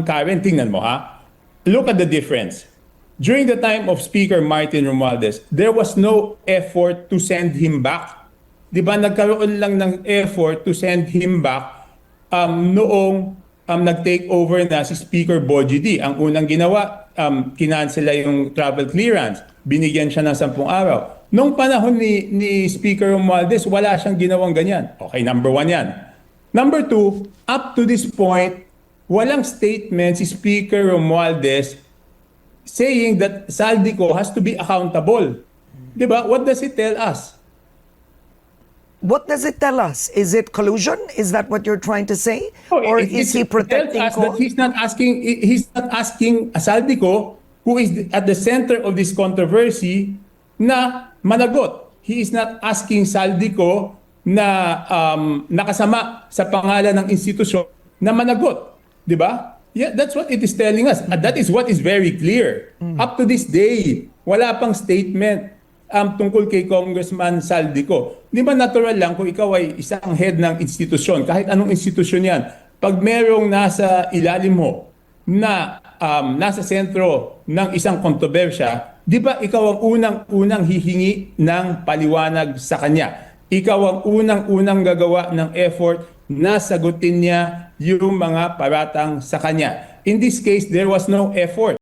Karen, tingnan mo ha. Look at the difference. During the time of Speaker Martin Romualdez, there was no effort to send him back. Di ba nagkaroon lang ng effort to send him back noong nag-take over na si Speaker Bogie D. Ang unang ginawa, kinansela yung travel clearance. Binigyan siya ng 10 araw. Nung panahon ni Speaker Romualdez, wala siyang ginawang ganyan. Okay, number 1 yan. Number 2, up to this point, walang statement si Speaker Romualdez saying that Saldico has to be accountable. Diba? What does it tell us? What does it tell us? Is it collusion? Is that what you're trying to say? Or is he protecting It tells us that he's not asking Saldico, who is at the center of this controversy, na managot. He is not asking Saldico na nakasama sa pangalan ng institusyon na managot. Diba? Yeah, that's what it is telling us. And that is what is very clear. Up to this day, wala pang statement tungkol kay Congressman Saldico. Di ba natural lang kung ikaw ay isang head ng institusyon, kahit anong institusyon yan, pag merong nasa ilalim mo na nasa sentro ng isang kontrobersya, di ba ikaw ang unang-unang hihingi ng paliwanag sa kanya? Ikaw ang unang-unang gagawa ng effort na sagutin niya yung mga paratang sa kanya. In this case, there was no effort.